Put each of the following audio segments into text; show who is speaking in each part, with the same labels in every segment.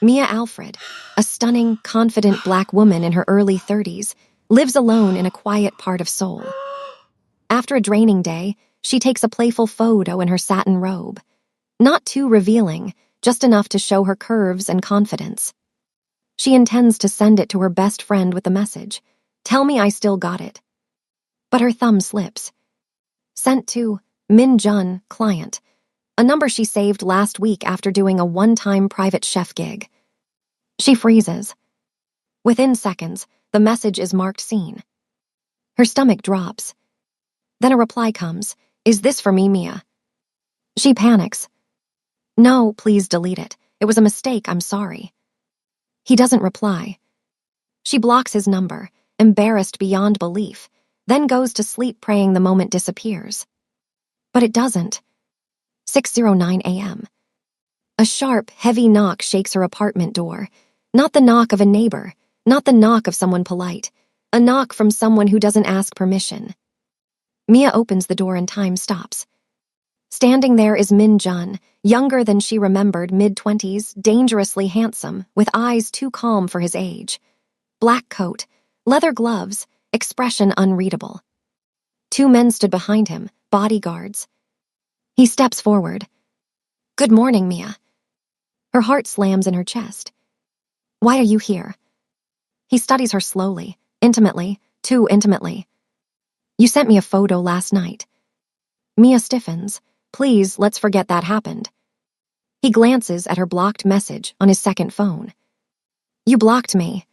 Speaker 1: Mia Alfred, a stunning, confident black woman in her early 30s, lives alone in a quiet part of Seoul. After a draining day, she takes a playful photo in her satin robe. Not too revealing, just enough to show her curves and confidence. She intends to send it to her best friend with the message, "Tell me I still got it." But her thumb slips. Sent to Min Jun, client, a number she saved last week after doing a one-time private chef gig. She freezes. Within seconds, the message is marked seen. Her stomach drops. Then a reply comes, "Is this for me, Mia?" She panics. "No, please delete it. It was a mistake, I'm sorry." He doesn't reply. She blocks his number, embarrassed beyond belief, then goes to sleep praying the moment disappears. But it doesn't. 6:09 a.m. A sharp, heavy knock shakes her apartment door. Not the knock of a neighbor, not the knock of someone polite, a knock from someone who doesn't ask permission. Mia opens the door and time stops. Standing there is Min Jun, younger than she remembered, mid-20s, dangerously handsome, with eyes too calm for his age. Black coat, leather gloves, expression unreadable. Two men stood behind him, bodyguards. He steps forward. "Good morning, Mia." Her heart slams in her chest. "Why are you here?" He studies her slowly, intimately, too intimately. "You sent me a photo last night." Mia stiffens. "Please, let's forget that happened." He glances at her blocked message on his second phone. "You blocked me."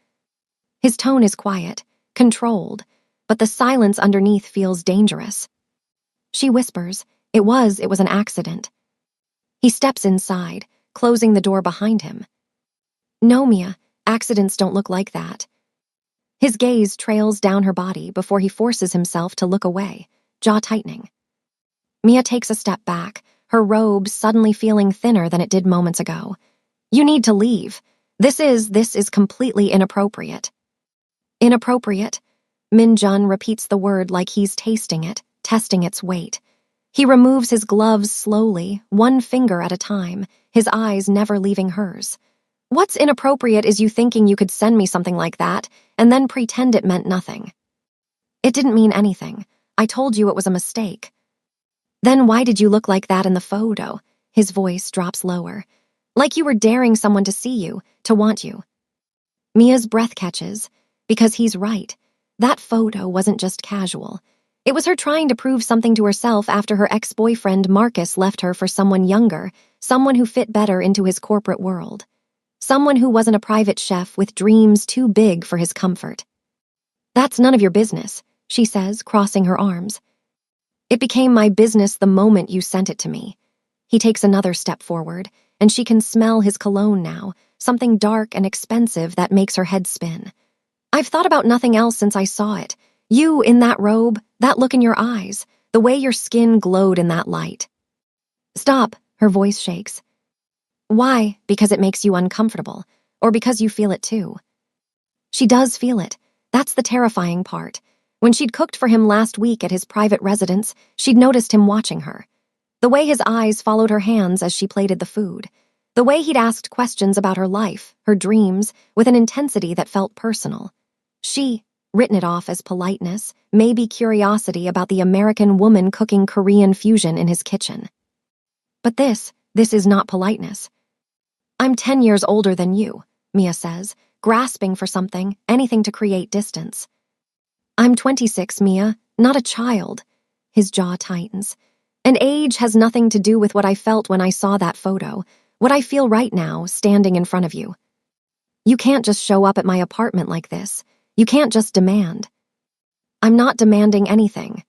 Speaker 1: His tone is quiet, controlled, but the silence underneath feels dangerous. She whispers, It was an accident." He steps inside, closing the door behind him. "No, Mia, accidents don't look like that." His gaze trails down her body before he forces himself to look away, jaw tightening. Mia takes a step back, her robe suddenly feeling thinner than it did moments ago. "You need to leave. This is completely inappropriate." "Inappropriate?" Min Jun repeats the word like he's tasting it, testing its weight. He removes his gloves slowly, one finger at a time, his eyes never leaving hers. "What's inappropriate is you thinking you could send me something like that and then pretend it meant nothing." "It didn't mean anything. I told you it was a mistake." "Then why did you look like that in the photo?" His voice drops lower. "Like you were daring someone to see you, to want you." Mia's breath catches, because he's right. That photo wasn't just casual. It was her trying to prove something to herself after her ex-boyfriend Marcus left her for someone younger, someone who fit better into his corporate world. Someone who wasn't a private chef with dreams too big for his comfort. "That's none of your business," she says, crossing her arms. "It became my business the moment you sent it to me." He takes another step forward, and she can smell his cologne now, something dark and expensive that makes her head spin. "I've thought about nothing else since I saw it. You in that robe, that look in your eyes, the way your skin glowed in that light." "Stop," her voice shakes. "Why? Because it makes you uncomfortable, or because you feel it too?" She does feel it. That's the terrifying part. When she'd cooked for him last week at his private residence, she'd noticed him watching her. The way his eyes followed her hands as she plated the food. The way he'd asked questions about her life, her dreams, with an intensity that felt personal. She, written it off as politeness, maybe curiosity about the American woman cooking Korean fusion in his kitchen. But this is not politeness. "I'm 10 years older than you," Mia says, grasping for something, anything to create distance. "I'm 26, Mia, not a child." His jaw tightens. "And age has nothing to do with what I felt when I saw that photo, what I feel right now, standing in front of you. You can't just show up at my apartment like this. You can't just demand." "I'm not demanding anything."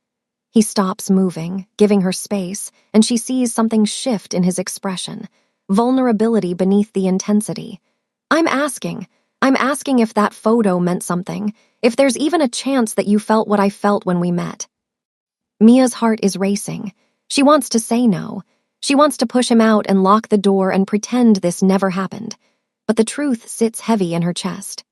Speaker 1: He stops moving, giving her space, and she sees something shift in his expression, vulnerability beneath the intensity. I'm asking if that photo meant something, if there's even a chance that you felt what I felt when we met." Mia's heart is racing. She wants to say no. She wants to push him out and lock the door and pretend this never happened. But the truth sits heavy in her chest.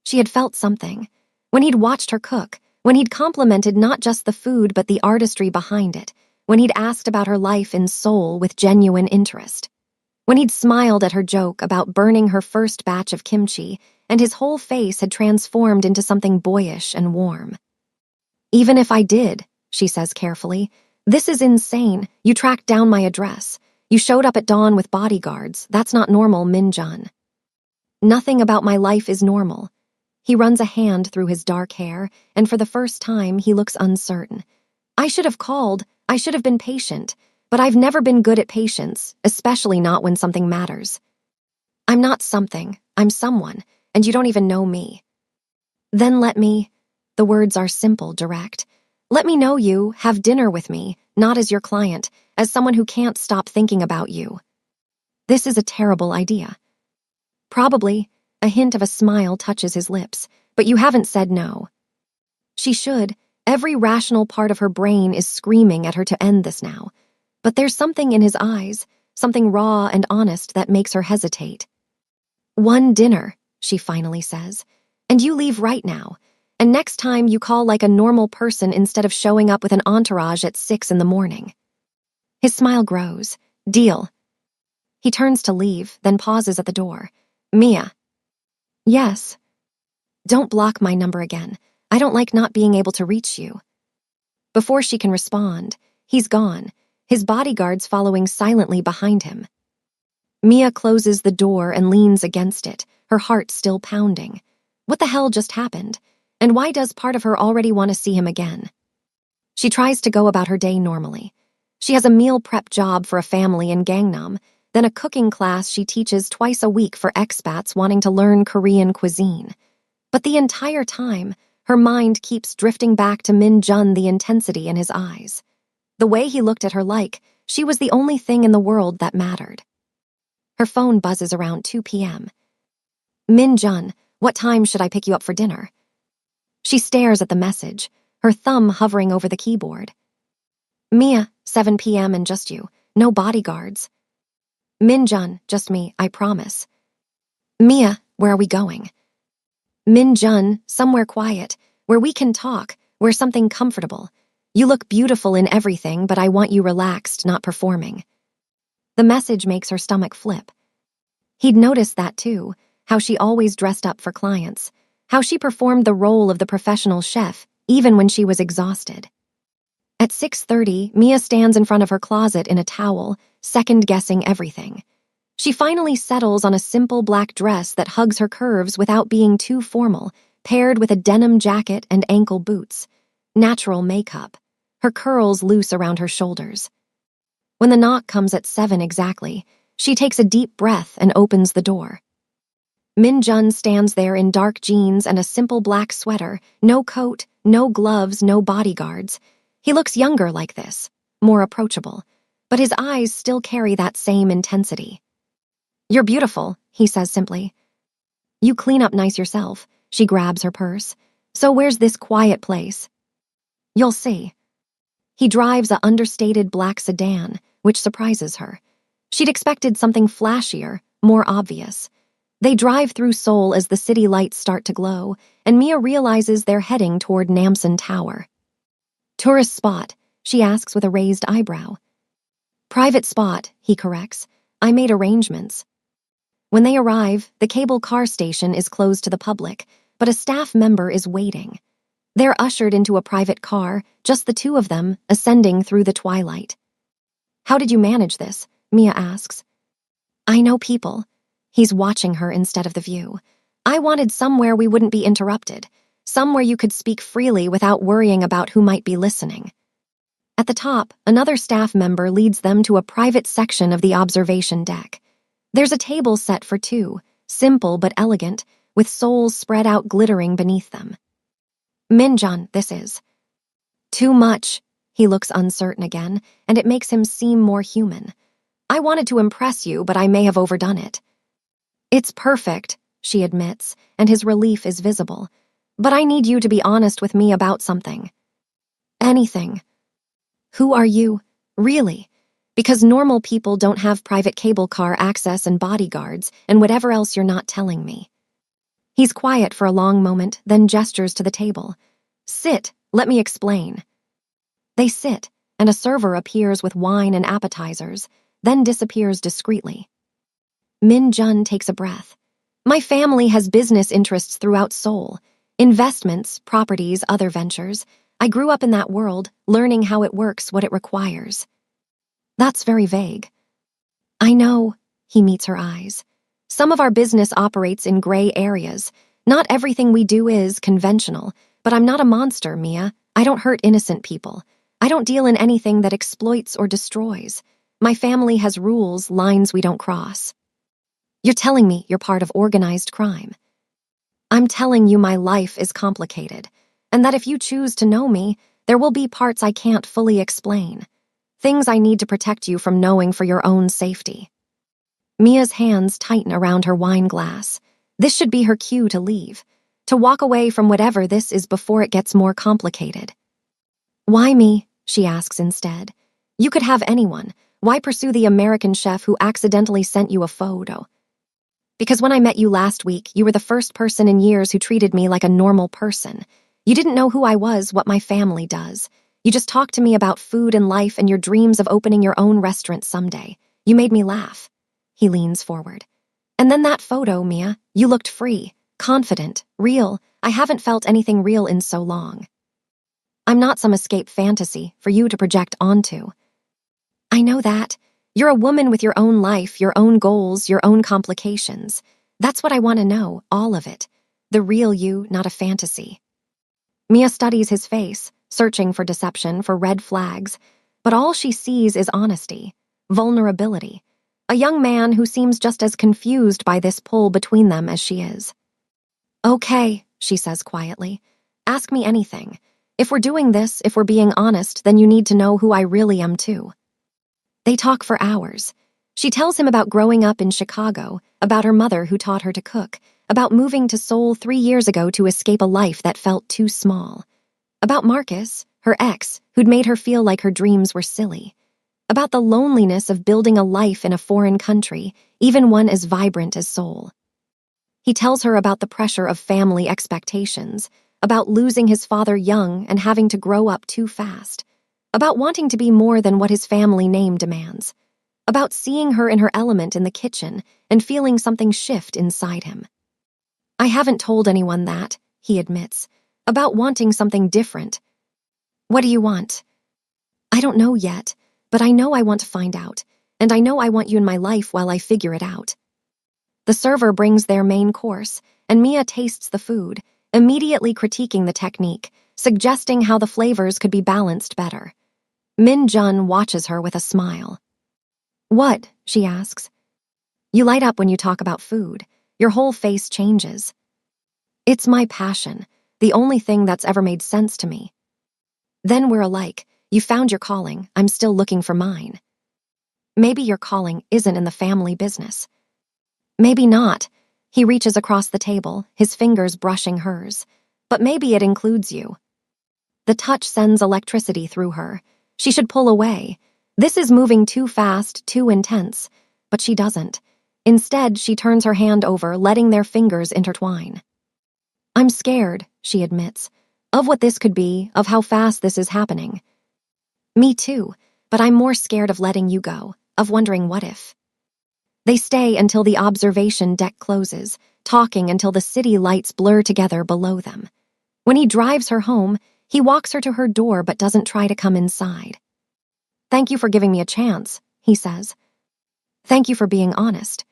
Speaker 1: She had felt something. When he'd watched her cook, when he'd complimented not just the food but the artistry behind it, when he'd asked about her life in Seoul with genuine interest. When he'd smiled at her joke about burning her first batch of kimchi, and his whole face had transformed into something boyish and warm. "Even if I did," she says carefully, "this is insane. You tracked down my address. You showed up at dawn with bodyguards. That's not normal, Min-jun." "Nothing about my life is normal." He runs a hand through his dark hair, and for the first time, he looks uncertain. "I should have called. I should have been patient. But I've never been good at patience, especially not when something matters. I'm not something. I'm someone, and you don't even know me." "Then let me—" The words are simple, direct. "Let me know you, have dinner with me, not as your client, as someone who can't stop thinking about you." This is a terrible idea. "Probably." A hint of a smile touches his lips. "But you haven't said no." She should. Every rational part of her brain is screaming at her to end this now. But there's something in his eyes, something raw and honest that makes her hesitate. "One dinner," she finally says, "and you leave right now. And next time you call like a normal person instead of showing up with an entourage at 6 in the morning." His smile grows. "Deal." He turns to leave, then pauses at the door. "Mia." "Yes." "Don't block my number again. I don't like not being able to reach you." Before she can respond, he's gone, his bodyguards following silently behind him. Mia closes the door and leans against it, her heart still pounding. What the hell just happened? And why does part of her already want to see him again? She tries to go about her day normally. She has a meal prep job for a family in Gangnam, then a cooking class she teaches twice a week for expats wanting to learn Korean cuisine. But the entire time, her mind keeps drifting back to Min-jun, the intensity in his eyes. The way he looked at her like she was the only thing in the world that mattered. Her phone buzzes around 2 p.m. "Min-jun, what time should I pick you up for dinner?" She stares at the message, her thumb hovering over the keyboard. "Mia, 7 p.m. and just you. No bodyguards." "Min-jun, just me, I promise." "Mia, where are we going?" "Min-jun, somewhere quiet, where we can talk, where something comfortable. You look beautiful in everything, but I want you relaxed, not performing." The message makes her stomach flip. He'd noticed that too, how she always dressed up for clients, how she performed the role of the professional chef, even when she was exhausted. At 6:30, Mia stands in front of her closet in a towel, second-guessing everything. She finally settles on a simple black dress that hugs her curves without being too formal, paired with a denim jacket and ankle boots. Natural makeup, her curls loose around her shoulders. When the knock comes at 7 exactly, she takes a deep breath and opens the door. Min-jun stands there in dark jeans and a simple black sweater, no coat, no gloves, no bodyguards. He looks younger like this, more approachable, but his eyes still carry that same intensity. "You're beautiful," he says simply. "You clean up nice yourself." She grabs her purse. "So where's this quiet place?" "You'll see." He drives a understated black sedan, which surprises her. She'd expected something flashier, more obvious. They drive through Seoul as the city lights start to glow, and Mia realizes they're heading toward Namsan Tower. "Tourist spot?" she asks with a raised eyebrow. "Private spot," he corrects. "I made arrangements." When they arrive, the cable car station is closed to the public, but a staff member is waiting. They're ushered into a private car, just the two of them, ascending through the twilight. "How did you manage this?" Mia asks. "I know people." He's watching her instead of the view. "I wanted somewhere we wouldn't be interrupted, somewhere you could speak freely without worrying about who might be listening." At the top, another staff member leads them to a private section of the observation deck. There's a table set for two, simple but elegant, with souls spread out glittering beneath them. "Min-jun, this is too much." He looks uncertain again, and it makes him seem more human. "I wanted to impress you, but I may have overdone it." "It's perfect," she admits, and his relief is visible. "But I need you to be honest with me about something." "Anything." "Who are you? Really? Because normal people don't have private cable car access and bodyguards and whatever else you're not telling me." He's quiet for a long moment, then gestures to the table. "Sit, let me explain." They sit, and a server appears with wine and appetizers, then disappears discreetly. Min Jun takes a breath. My family has business interests throughout Seoul. Investments, properties, other ventures. I grew up in that world, learning how it works, what it requires. That's very vague. I know, he meets her eyes. Some of our business operates in gray areas. Not everything we do is conventional, but I'm not a monster, Mia. I don't hurt innocent people. I don't deal in anything that exploits or destroys. My family has rules, lines we don't cross. You're telling me you're part of organized crime. I'm telling you my life is complicated, and that if you choose to know me, there will be parts I can't fully explain. Things I need to protect you from knowing for your own safety. Mia's hands tighten around her wine glass. This should be her cue to leave, to walk away from whatever this is before it gets more complicated. Why me? She asks instead. You could have anyone. Why pursue the American chef who accidentally sent you a photo? Because when I met you last week, you were the first person in years who treated me like a normal person. You didn't know who I was, what my family does. You just talked to me about food and life and your dreams of opening your own restaurant someday. You made me laugh. He leans forward. And then that photo, Mia. You looked free, confident, real. I haven't felt anything real in so long. I'm not some escape fantasy for you to project onto. I know that. You're a woman with your own life, your own goals, your own complications. That's what I want to know, all of it. The real you, not a fantasy. Mia studies his face, searching for deception, for red flags, but all she sees is honesty, vulnerability. A young man who seems just as confused by this pull between them as she is. Okay, she says quietly. Ask me anything. If we're doing this, if we're being honest, then you need to know who I really am too. They talk for hours. She tells him about growing up in Chicago, about her mother who taught her to cook, about moving to Seoul 3 years ago to escape a life that felt too small, about Marcus, her ex, who'd made her feel like her dreams were silly, about the loneliness of building a life in a foreign country, even one as vibrant as Seoul. He tells her about the pressure of family expectations, about losing his father young and having to grow up too fast, about wanting to be more than what his family name demands, about seeing her in her element in the kitchen and feeling something shift inside him. I haven't told anyone that, he admits, about wanting something different. What do you want? I don't know yet, but I know I want to find out, and I know I want you in my life while I figure it out. The server brings their main course, and Mia tastes the food, immediately critiquing the technique, suggesting how the flavors could be balanced better. Min Jun watches her with a smile. What? She asks. You light up when you talk about food. Your whole face changes. It's my passion, the only thing that's ever made sense to me. Then we're alike. You found your calling. I'm still looking for mine. Maybe your calling isn't in the family business. Maybe not. He reaches across the table, his fingers brushing hers. But maybe it includes you. The touch sends electricity through her. She should pull away. This is moving too fast, too intense. But she doesn't. Instead, she turns her hand over, letting their fingers intertwine. I'm scared, she admits, of what this could be, of how fast this is happening. Me too, but I'm more scared of letting you go, of wondering what if. They stay until the observation deck closes, talking until the city lights blur together below them. When he drives her home, he walks her to her door but doesn't try to come inside. Thank you for giving me a chance, he says. Thank you for being honest.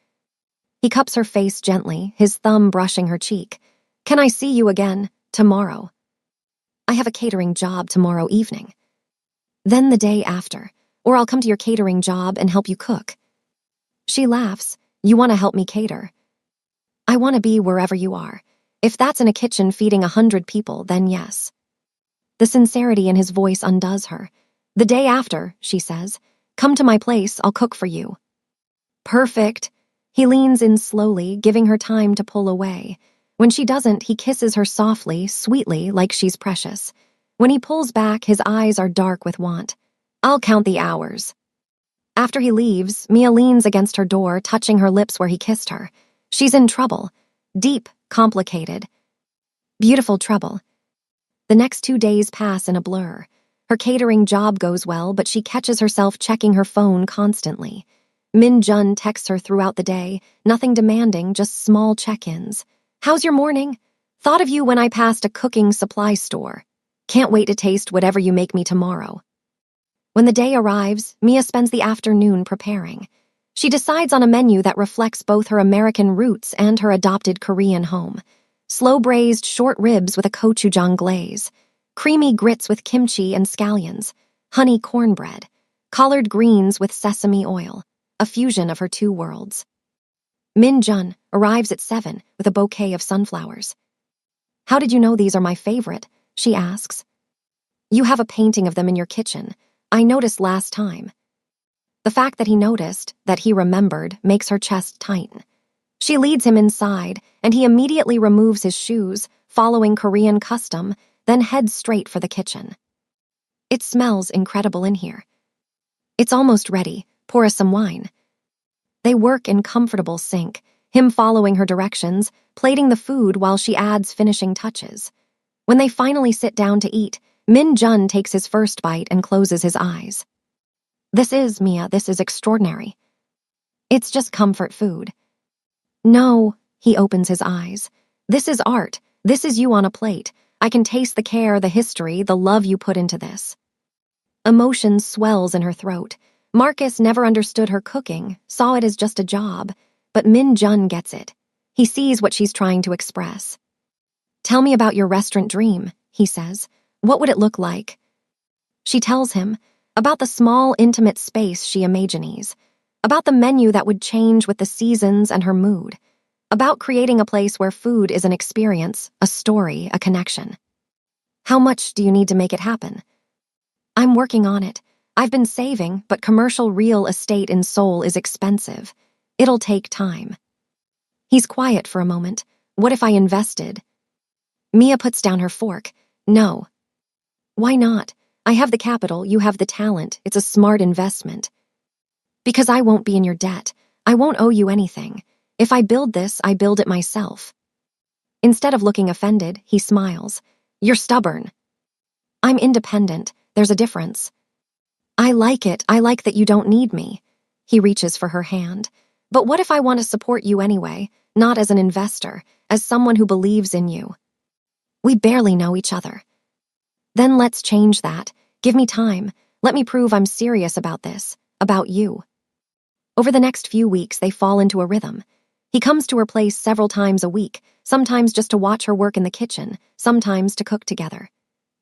Speaker 1: He cups her face gently, his thumb brushing her cheek. Can I see you again, tomorrow? I have a catering job tomorrow evening. Then the day after, or I'll come to your catering job and help you cook. She laughs. You want to help me cater? I want to be wherever you are. If that's in a kitchen feeding 100 people, then yes. The sincerity in his voice undoes her. The day after, she says, come to my place, I'll cook for you. Perfect. He leans in slowly, giving her time to pull away. When she doesn't, he kisses her softly, sweetly, like she's precious. When he pulls back, his eyes are dark with want. I'll count the hours. After he leaves, Mia leans against her door, touching her lips where he kissed her. She's in trouble. Deep, complicated, beautiful trouble. The next 2 days pass in a blur. Her catering job goes well, but she catches herself checking her phone constantly. Min Jun texts her throughout the day, nothing demanding, just small check-ins. How's your morning? Thought of you when I passed a cooking supply store. Can't wait to taste whatever you make me tomorrow. When the day arrives, Mia spends the afternoon preparing. She decides on a menu that reflects both her American roots and her adopted Korean home. Slow-braised short ribs with a gochujang glaze, creamy grits with kimchi and scallions, honey cornbread, collard greens with sesame oil, a fusion of her two worlds. Min Jun arrives at 7 with a bouquet of sunflowers. How did you know these are my favorite? She asks. You have a painting of them in your kitchen. I noticed last time. The fact that he noticed, that he remembered, makes her chest tighten. She leads him inside, and he immediately removes his shoes, following Korean custom, then heads straight for the kitchen. It smells incredible in here. It's almost ready. Pour us some wine. They work in comfortable sync, him following her directions, plating the food while she adds finishing touches. When they finally sit down to eat, Min Jun takes his first bite and closes his eyes. Mia, this is extraordinary. It's just comfort food. No, he opens his eyes. This is art. This is you on a plate. I can taste the care, the history, the love you put into this. Emotion swells in her throat. Marcus never understood her cooking, saw it as just a job, but Min Jun gets it. He sees what she's trying to express. Tell me about your restaurant dream, he says. What would it look like? She tells him about the small, intimate space she imagines, about the menu that would change with the seasons and her mood, about creating a place where food is an experience, a story, a connection. How much do you need to make it happen? I'm working on it. I've been saving, but commercial real estate in Seoul is expensive. It'll take time. He's quiet for a moment. What if I invested? Mia puts down her fork. No. Why not? I have the capital, you have the talent. It's a smart investment. Because I won't be in your debt. I won't owe you anything. If I build this, I build it myself. Instead of looking offended, he smiles. You're stubborn. I'm independent. There's a difference. I like it. I like that you don't need me. He reaches for her hand. But what if I want to support you anyway, not as an investor, as someone who believes in you? We barely know each other. Then let's change that. Give me time. Let me prove I'm serious about this, about you. Over the next few weeks, they fall into a rhythm. He comes to her place several times a week, sometimes just to watch her work in the kitchen, sometimes to cook together.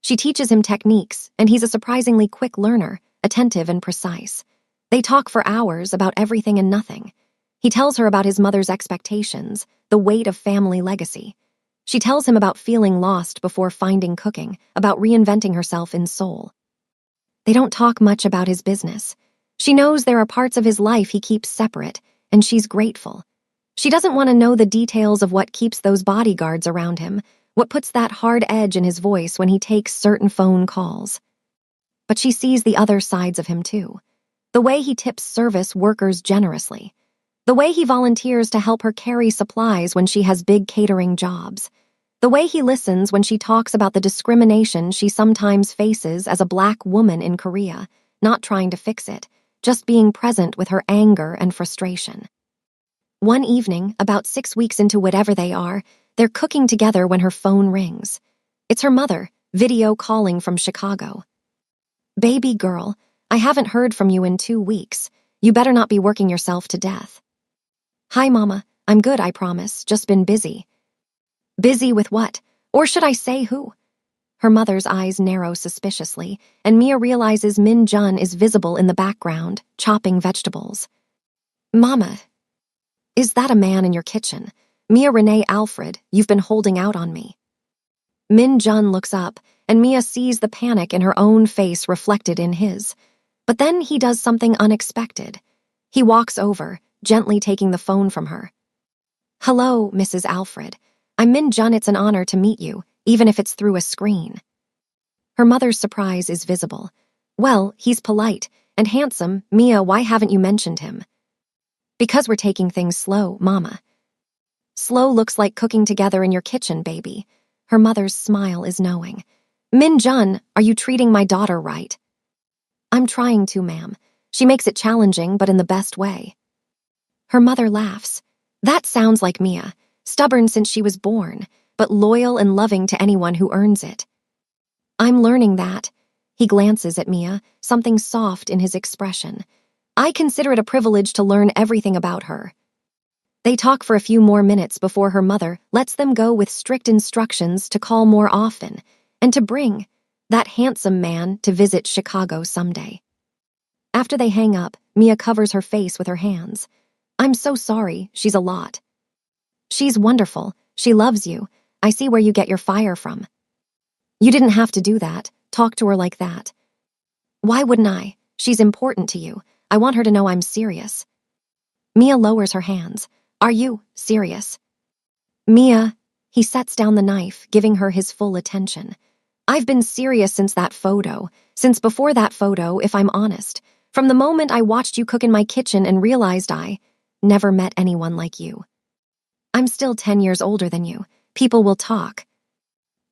Speaker 1: She teaches him techniques, and he's a surprisingly quick learner, attentive and precise. They talk for hours about everything and nothing. He tells her about his mother's expectations, the weight of family legacy. She tells him about feeling lost before finding cooking, about reinventing herself in Seoul. They don't talk much about his business. She knows there are parts of his life he keeps separate, and she's grateful. She doesn't want to know the details of what keeps those bodyguards around him, what puts that hard edge in his voice when he takes certain phone calls. But she sees the other sides of him too. The way he tips service workers generously. The way he volunteers to help her carry supplies when she has big catering jobs. The way he listens when she talks about the discrimination she sometimes faces as a Black woman in Korea, not trying to fix it, just being present with her anger and frustration. One evening, about 6 weeks into whatever they are, they're cooking together when her phone rings. It's her mother, video calling from Chicago. Baby girl, I haven't heard from you in 2 weeks. You better not be working yourself to death. Hi, Mama. I'm good, I promise. Just been busy. Busy with what? Or should I say who? Her mother's eyes narrow suspiciously, and Mia realizes Min Jun is visible in the background, chopping vegetables. Mama, is that a man in your kitchen? Mia Renee Alfred, you've been holding out on me. Min Jun looks up, and Mia sees the panic in her own face reflected in his. But then he does something unexpected. He walks over, gently taking the phone from her. Hello, Mrs. Alfred. I'm Min Jun. It's an honor to meet you, even if it's through a screen. Her mother's surprise is visible. Well, he's polite and handsome. Mia, why haven't you mentioned him? Because we're taking things slow, Mama. Slow looks like cooking together in your kitchen, baby. Her mother's smile is knowing. Min Jun, are you treating my daughter right? I'm trying to, ma'am. She makes it challenging, but in the best way. Her mother laughs. That sounds like Mia, stubborn since she was born, but loyal and loving to anyone who earns it. I'm learning that. He glances at Mia, something soft in his expression. I consider it a privilege to learn everything about her. They talk for a few more minutes before her mother lets them go with strict instructions to call more often and to bring that handsome man to visit Chicago someday. After they hang up, Mia covers her face with her hands. I'm so sorry, she's a lot. She's wonderful. She loves you. I see where you get your fire from. You didn't have to do that. Talk to her like that. Why wouldn't I? She's important to you. I want her to know I'm serious. Mia lowers her hands. Are you serious? Mia, he sets down the knife, giving her his full attention. I've been serious since that photo, since before that photo, if I'm honest. From the moment I watched you cook in my kitchen and realized I never met anyone like you. I'm still 10 years older than you. People will talk.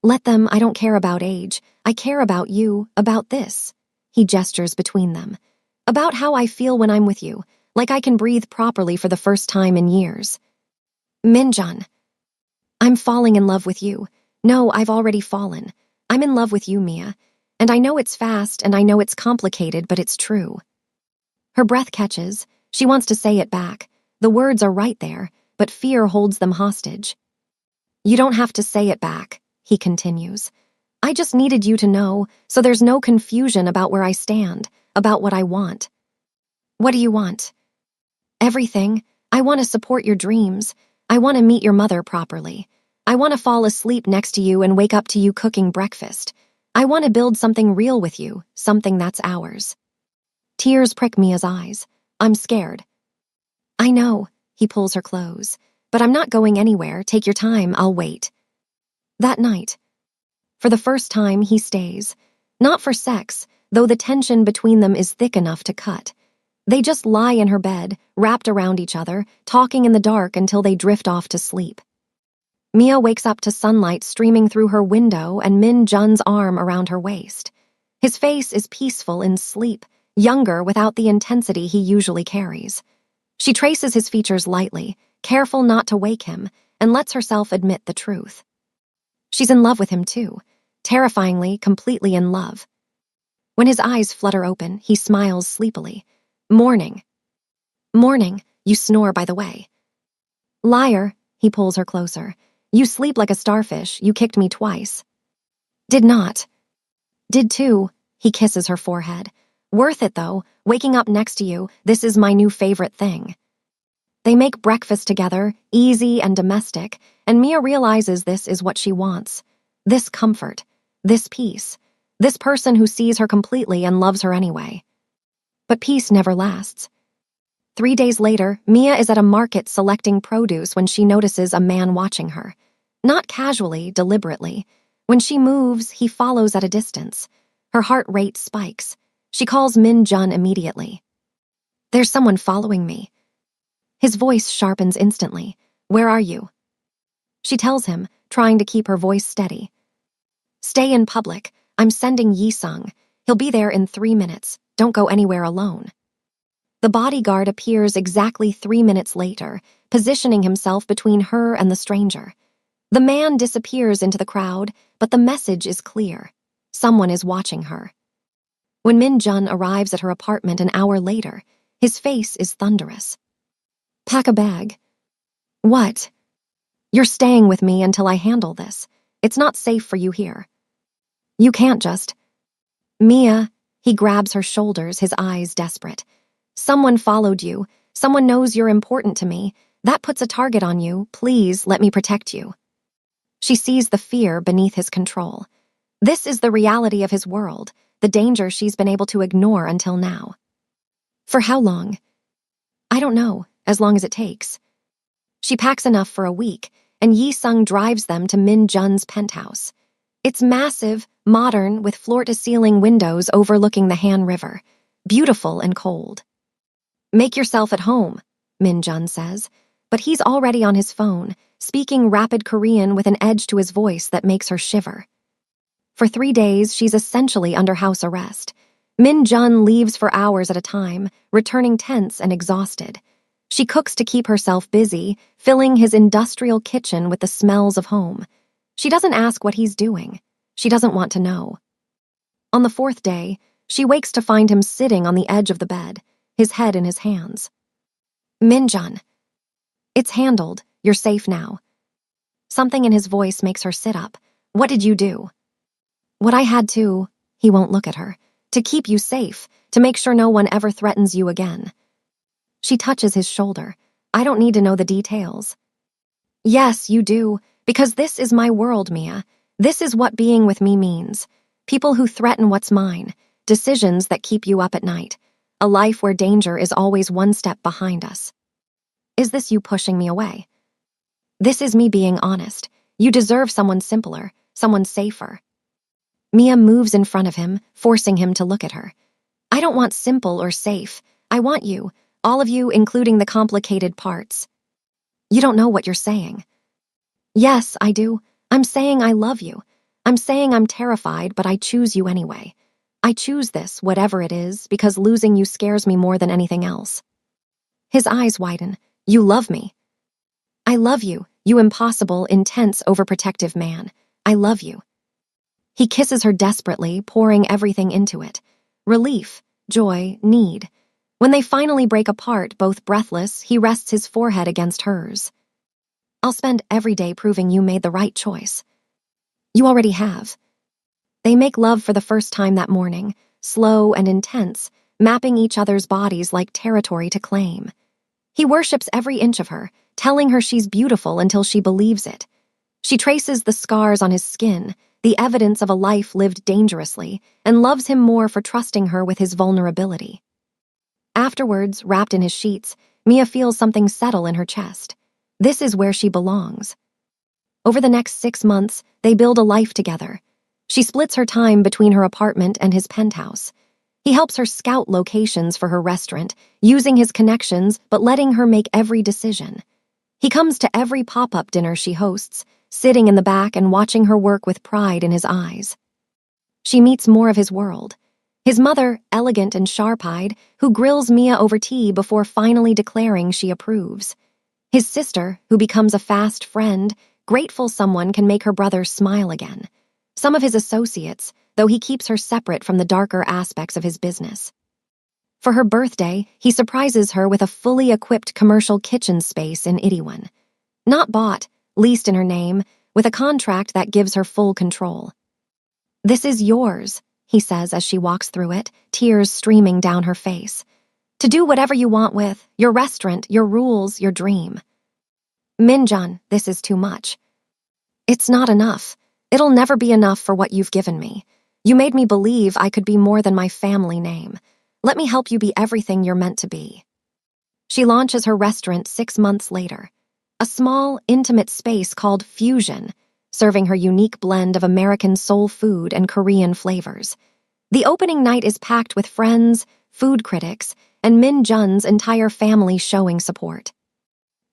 Speaker 1: Let them, I don't care about age. I care about you, about this. He gestures between them. About how I feel when I'm with you, like I can breathe properly for the first time in years. Minjun. I'm falling in love with you. No, I've already fallen. I'm in love with you, Mia. And I know it's fast and I know it's complicated, but it's true. Her breath catches. She wants to say it back. The words are right there, but fear holds them hostage. You don't have to say it back, he continues. I just needed you to know, so there's no confusion about where I stand, about what I want. What do you want? Everything. I want to support your dreams. I want to meet your mother properly. I want to fall asleep next to you and wake up to you cooking breakfast. I want to build something real with you, something that's ours. Tears prick Mia's eyes. I'm scared. I know, he pulls her close. But I'm not going anywhere. Take your time, I'll wait. That night, for the first time, he stays. Not for sex, though the tension between them is thick enough to cut. They just lie in her bed, wrapped around each other, talking in the dark until they drift off to sleep. Mia wakes up to sunlight streaming through her window and Min Jun's arm around her waist. His face is peaceful in sleep, younger without the intensity he usually carries. She traces his features lightly, careful not to wake him, and lets herself admit the truth. She's in love with him too, terrifyingly, completely in love. When his eyes flutter open, he smiles sleepily. Morning. Morning, you snore by the way. Liar, he pulls her closer. You sleep like a starfish, you kicked me twice. Did not. Did too, he kisses her forehead. Worth it though, waking up next to you, this is my new favorite thing. They make breakfast together, easy and domestic, and Mia realizes this is what she wants. This comfort, this peace, this person who sees her completely and loves her anyway. But peace never lasts. 3 days later, Mia is at a market selecting produce when she notices a man watching her. Not casually, deliberately. When she moves, he follows at a distance. Her heart rate spikes. She calls Min Jun immediately. There's someone following me. His voice sharpens instantly. Where are you? She tells him, trying to keep her voice steady. Stay in public. I'm sending Yi-sung. He'll be there in 3 minutes. Don't go anywhere alone. The bodyguard appears exactly 3 minutes later, positioning himself between her and the stranger. The man disappears into the crowd, but the message is clear. Someone is watching her. When Min Jun arrives at her apartment an hour later, his face is thunderous. Pack a bag. What? You're staying with me until I handle this. It's not safe for you here. You can't just... Mia, he grabs her shoulders, his eyes desperate. Someone followed you. Someone knows you're important to me. That puts a target on you. Please let me protect you. She sees the fear beneath his control. This is the reality of his world, the danger she's been able to ignore until now. For how long? I don't know, as long as it takes. She packs enough for a week, and Yi-sung drives them to Min Jun's penthouse. It's massive, modern, with floor-to-ceiling windows overlooking the Han River. Beautiful and cold. Make yourself at home, Min Jun says, but he's already on his phone, speaking rapid Korean with an edge to his voice that makes her shiver. For 3 days, she's essentially under house arrest. Min Jun leaves for hours at a time, returning tense and exhausted. She cooks to keep herself busy, filling his industrial kitchen with the smells of home. She doesn't ask what he's doing. She doesn't want to know. On the fourth day, she wakes to find him sitting on the edge of the bed, his head in his hands. Minjun. It's handled. You're safe now. Something in his voice makes her sit up. What did you do? What I had to, he won't look at her, to keep you safe, to make sure no one ever threatens you again. She touches his shoulder. I don't need to know the details. Yes, you do, because this is my world, Mia. This is what being with me means. People who threaten what's mine, decisions that keep you up at night, a life where danger is always one step behind us. Is this you pushing me away? This is me being honest. You deserve someone simpler, someone safer. Mia moves in front of him, forcing him to look at her. I don't want simple or safe. I want you, all of you, including the complicated parts. You don't know what you're saying. Yes, I do. I'm saying I love you. I'm saying I'm terrified, but I choose you anyway. I choose this, whatever it is, because losing you scares me more than anything else. His eyes widen. You love me. I love you, you impossible, intense, overprotective man. I love you. He kisses her desperately, pouring everything into it. Relief, joy, need. When they finally break apart, both breathless, he rests his forehead against hers. I'll spend every day proving you made the right choice. You already have. They make love for the first time that morning, slow and intense, mapping each other's bodies like territory to claim. He worships every inch of her, telling her she's beautiful until she believes it. She traces the scars on his skin, the evidence of a life lived dangerously, and loves him more for trusting her with his vulnerability. Afterwards, wrapped in his sheets, Mia feels something settle in her chest. This is where she belongs. Over the next 6 months, they build a life together. She splits her time between her apartment and his penthouse. He helps her scout locations for her restaurant, using his connections but letting her make every decision. He comes to every pop-up dinner she hosts, sitting in the back and watching her work with pride in his eyes. She meets more of his world. His mother, elegant and sharp-eyed, who grills Mia over tea before finally declaring she approves. His sister, who becomes a fast friend, grateful someone can make her brother smile again. Some of his associates, though he keeps her separate from the darker aspects of his business. For her birthday, he surprises her with a fully equipped commercial kitchen space in Itaewon. Not bought, leased in her name, with a contract that gives her full control. This is yours, he says as she walks through it, tears streaming down her face. To do whatever you want with, your restaurant, your rules, your dream. Minjun, this is too much. It's not enough. It'll never be enough for what you've given me. You made me believe I could be more than my family name. Let me help you be everything you're meant to be. She launches her restaurant 6 months later. A small, intimate space called Fusion, serving her unique blend of American soul food and Korean flavors. The opening night is packed with friends, food critics, and Min Jun's entire family showing support.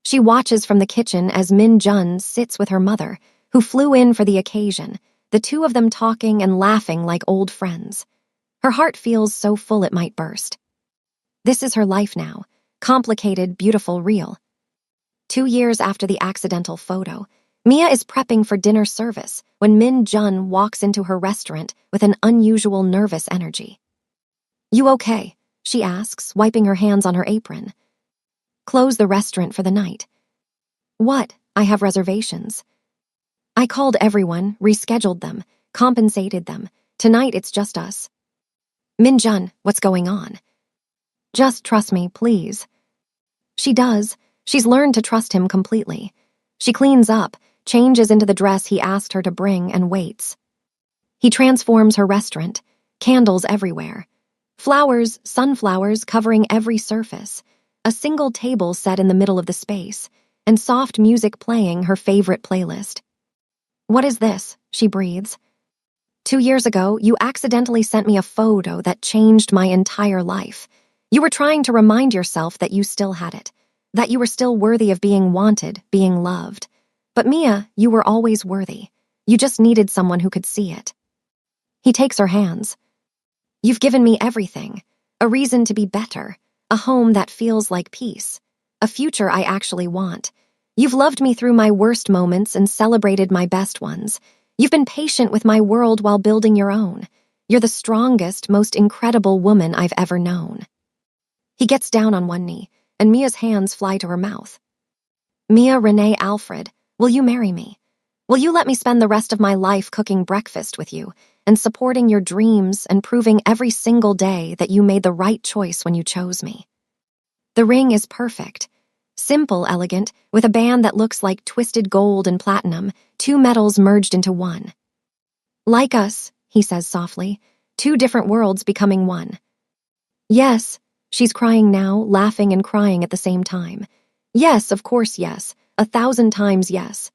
Speaker 1: She watches from the kitchen as Min Jun sits with her mother, who flew in for the occasion, the two of them talking and laughing like old friends. Her heart feels so full it might burst. This is her life now, complicated, beautiful, real. 2 years after the accidental photo, Mia is prepping for dinner service when Min Jun walks into her restaurant with an unusual nervous energy. You okay? She asks, wiping her hands on her apron. Close the restaurant for the night. What? I have reservations. I called everyone, rescheduled them, compensated them. Tonight it's just us. Min Jun, what's going on? Just trust me, please. She does. She's learned to trust him completely. She cleans up, changes into the dress he asked her to bring, and waits. He transforms her restaurant, candles everywhere. Flowers, sunflowers covering every surface. A single table set in the middle of the space, and soft music playing her favorite playlist. What is this? She breathes. 2 years ago, you accidentally sent me a photo that changed my entire life. You were trying to remind yourself that you still had it, that you were still worthy of being wanted, being loved. But Mia, you were always worthy. You just needed someone who could see it. He takes her hands. You've given me everything, a reason to be better, a home that feels like peace. A future I actually want. You've loved me through my worst moments and celebrated my best ones. You've been patient with my world while building your own. You're the strongest, most incredible woman I've ever known. He gets down on one knee, and Mia's hands fly to her mouth. Mia Renee Alfred, will you marry me? Will you let me spend the rest of my life cooking breakfast with you and supporting your dreams and proving every single day that you made the right choice when you chose me? The ring is perfect. Simple, elegant, with a band that looks like twisted gold and platinum, two metals merged into one. Like us, he says softly, two different worlds becoming one. Yes, she's crying now, laughing and crying at the same time. Yes, of course, yes, 1,000 times yes.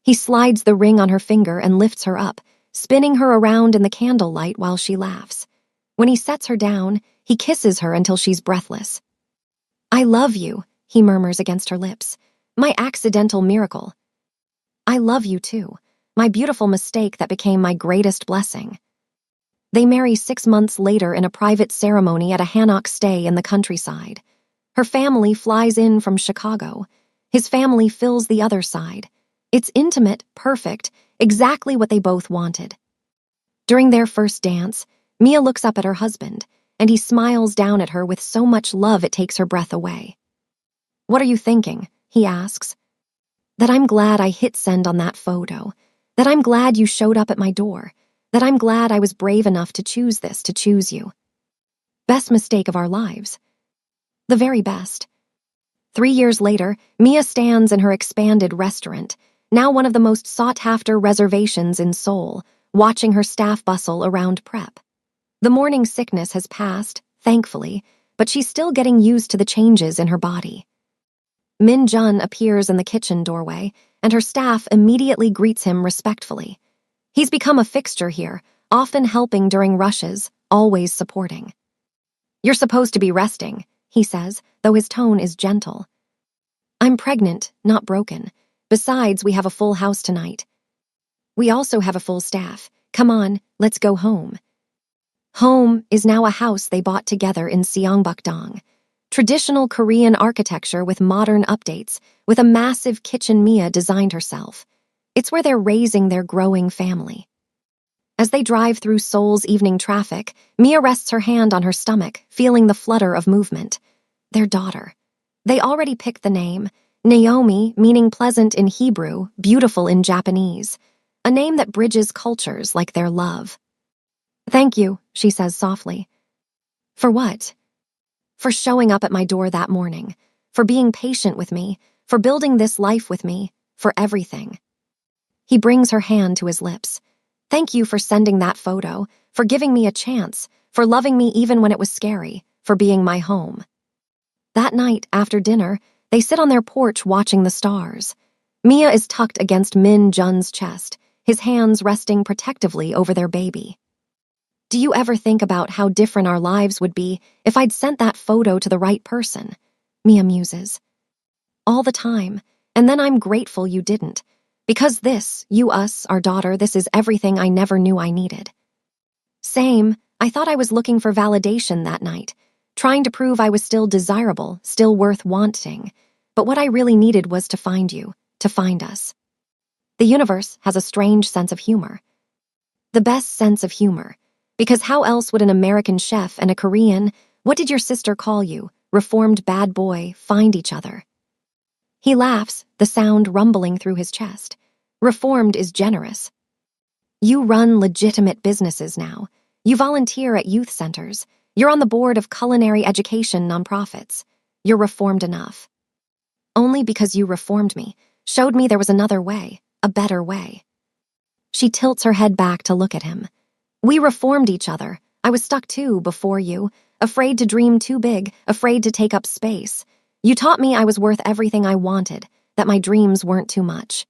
Speaker 1: He slides the ring on her finger and lifts her up, spinning her around in the candlelight while she laughs. When he sets her down, he kisses her until she's breathless. I love you, he murmurs against her lips. My accidental miracle. I love you too, my beautiful mistake that became my greatest blessing. They marry 6 months later in a private ceremony at a Hanok stay in the countryside. Her family flies in from Chicago. His family fills the other side. It's intimate, perfect, exactly what they both wanted. During their first dance, Mia looks up at her husband, and he smiles down at her with so much love it takes her breath away. What are you thinking? He asks. That I'm glad I hit send on that photo. That I'm glad you showed up at my door. That I'm glad I was brave enough to choose this, to choose you. Best mistake of our lives. The very best. 3 years later, Mia stands in her expanded restaurant, now one of the most sought-after reservations in Seoul, watching her staff bustle around prep. The morning sickness has passed, thankfully, but she's still getting used to the changes in her body. Min Jun appears in the kitchen doorway, and her staff immediately greets him respectfully. He's become a fixture here, often helping during rushes, always supporting. You're supposed to be resting, he says, though his tone is gentle. I'm pregnant, not broken. Besides, we have a full house tonight. We also have a full staff. Come on, let's go home. Home is now a house they bought together in Seongbukdong. Traditional Korean architecture with modern updates, with a massive kitchen Mia designed herself. It's where they're raising their growing family. As they drive through Seoul's evening traffic, Mia rests her hand on her stomach, feeling the flutter of movement. Their daughter. They already picked the name, Naomi, meaning pleasant in Hebrew, beautiful in Japanese. A name that bridges cultures like their love. Thank you, she says softly. For what? For showing up at my door that morning, for being patient with me, for building this life with me, for everything. He brings her hand to his lips. Thank you for sending that photo, for giving me a chance, for loving me even when it was scary, for being my home. That night, after dinner, they sit on their porch watching the stars. Mia is tucked against Min Jun's chest, his hands resting protectively over their baby. Do you ever think about how different our lives would be if I'd sent that photo to the right person? Mia muses. All the time, and then I'm grateful you didn't. Because this, you, us, our daughter, this is everything I never knew I needed. Same, I thought I was looking for validation that night, trying to prove I was still desirable, still worth wanting. But what I really needed was to find you, to find us. The universe has a strange sense of humor. The best sense of humor. Because how else would an American chef and a Korean, what did your sister call you, reformed bad boy, find each other? He laughs, the sound rumbling through his chest. Reformed is generous. You run legitimate businesses now. You volunteer at youth centers. You're on the board of culinary education nonprofits. You're reformed enough. Only because you reformed me, showed me there was another way, a better way. She tilts her head back to look at him. We reformed each other. I was stuck too, before you, afraid to dream too big, afraid to take up space. You taught me I was worth everything I wanted, that my dreams weren't too much.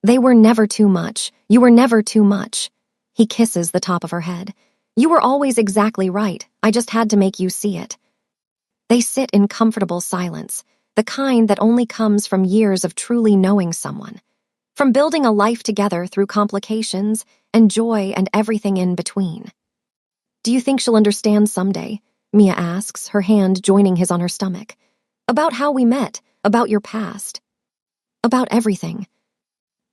Speaker 1: They were never too much. You were never too much. He kisses the top of her head. You were always exactly right. I just had to make you see it. They sit in comfortable silence, the kind that only comes from years of truly knowing someone. From building a life together through complications and joy and everything in between. Do you think she'll understand someday? Mia asks, her hand joining his on her stomach. About how we met, about your past, about everything.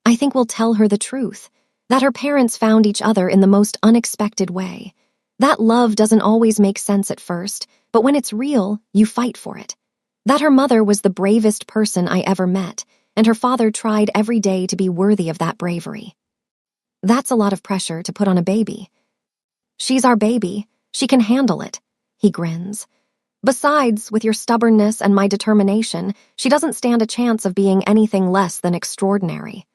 Speaker 1: I think we'll tell her the truth, that her parents found each other in the most unexpected way. That love doesn't always make sense at first, but when it's real, you fight for it. That her mother was the bravest person I ever met, and her father tried every day to be worthy of that bravery. That's a lot of pressure to put on a baby. She's our baby. She can handle it, he grins. Besides, with your stubbornness and my determination, she doesn't stand a chance of being anything less than extraordinary.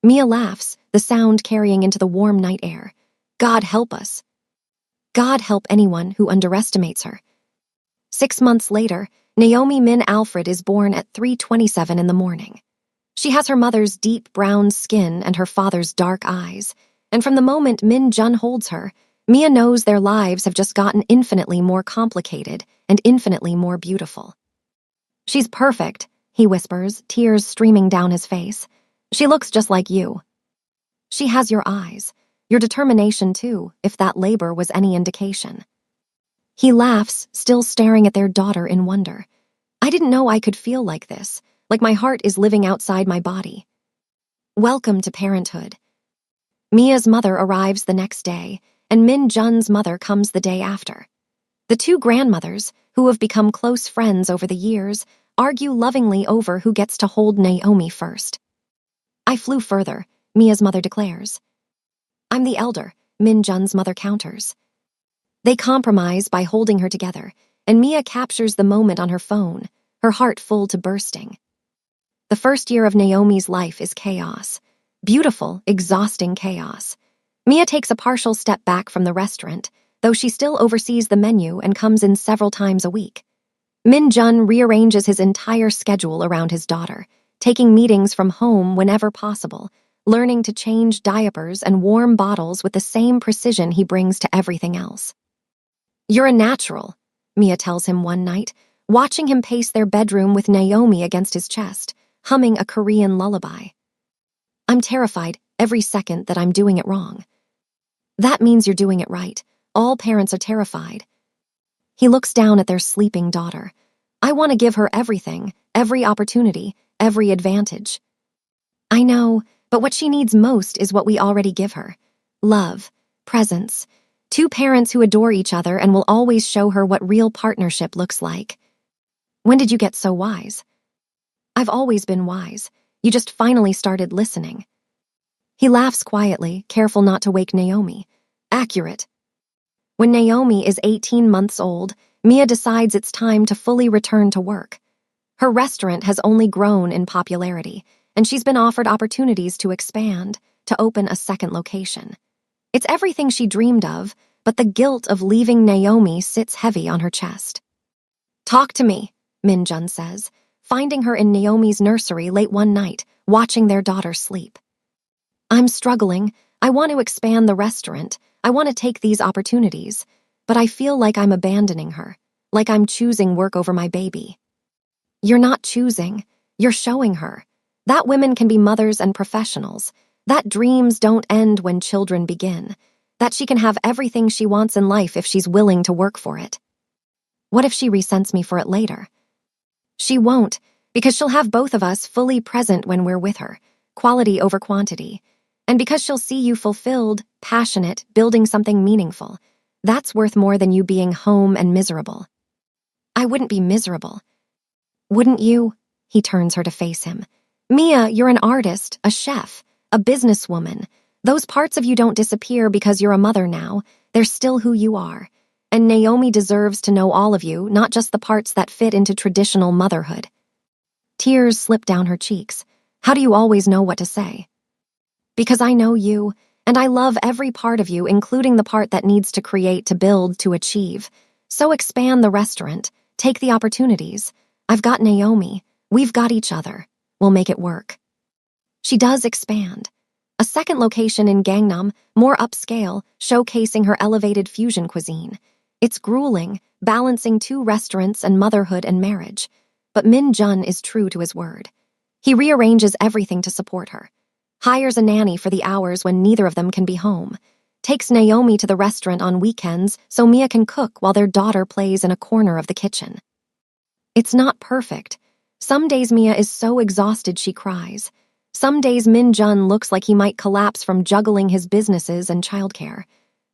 Speaker 1: Mia laughs, the sound carrying into the warm night air. God help us. God help anyone who underestimates her. 6 months later, Naomi Min Alfred is born at 3:27 in the morning. She has her mother's deep brown skin and her father's dark eyes, and from the moment Min Jun holds her, Mia knows their lives have just gotten infinitely more complicated and infinitely more beautiful. She's perfect, he whispers, tears streaming down his face. She looks just like you. She has your eyes, your determination too, if that labor was any indication. He laughs, still staring at their daughter in wonder. I didn't know I could feel like this, like my heart is living outside my body. Welcome to parenthood. Mia's mother arrives the next day, and Min Jun's mother comes the day after. The two grandmothers, who have become close friends over the years, argue lovingly over who gets to hold Naomi first. I flew further, Mia's mother declares. I'm the elder, Min Jun's mother counters. They compromise by holding her together, and Mia captures the moment on her phone, her heart full to bursting. The first year of Naomi's life is chaos. Beautiful, exhausting chaos. Mia takes a partial step back from the restaurant, though she still oversees the menu and comes in several times a week. Min Jun rearranges his entire schedule around his daughter, taking meetings from home whenever possible, learning to change diapers and warm bottles with the same precision he brings to everything else. You're a natural, Mia tells him one night, watching him pace their bedroom with Naomi against his chest, humming a Korean lullaby. I'm terrified every second that I'm doing it wrong. That means you're doing it right. All parents are terrified. He looks down at their sleeping daughter. I want to give her everything, every opportunity, every advantage. I know, but what she needs most is what we already give her. Love, presence, two parents who adore each other and will always show her what real partnership looks like. When did you get so wise? I've always been wise. You just finally started listening. He laughs quietly, careful not to wake Naomi. Accurate. When Naomi is 18 months old, Mia decides it's time to fully return to work. Her restaurant has only grown in popularity, and she's been offered opportunities to expand, to open a second location. It's everything she dreamed of, but the guilt of leaving Naomi sits heavy on her chest. Talk to me, Min Jun says, finding her in Naomi's nursery late one night, watching their daughter sleep. I'm struggling. I want to expand the restaurant. I want to take these opportunities, but I feel like I'm abandoning her, like I'm choosing work over my baby. You're not choosing. You're showing her. That women can be mothers and professionals. That dreams don't end when children begin. That she can have everything she wants in life if she's willing to work for it. What if she resents me for it later? She won't, because she'll have both of us fully present when we're with her, quality over quantity. And because she'll see you fulfilled, passionate, building something meaningful. That's worth more than you being home and miserable. I wouldn't be miserable. Wouldn't you? He turns her to face him. Mia, you're an artist, a chef, a businesswoman. Those parts of you don't disappear because you're a mother now. They're still who you are. And Naomi deserves to know all of you, not just the parts that fit into traditional motherhood. Tears slip down her cheeks. How do you always know what to say? Because I know you, and I love every part of you, including the part that needs to create, to build, to achieve. So expand the restaurant. Take the opportunities. I've got Naomi. We've got each other. We'll make it work. She does expand. A second location in Gangnam, more upscale, showcasing her elevated fusion cuisine. It's grueling, balancing two restaurants and motherhood and marriage. But Min Jun is true to his word. He rearranges everything to support her. Hires a nanny for the hours when neither of them can be home. Takes Naomi to the restaurant on weekends so Mia can cook while their daughter plays in a corner of the kitchen. It's not perfect. Some days Mia is so exhausted she cries. Some days Min Jun looks like he might collapse from juggling his businesses and childcare.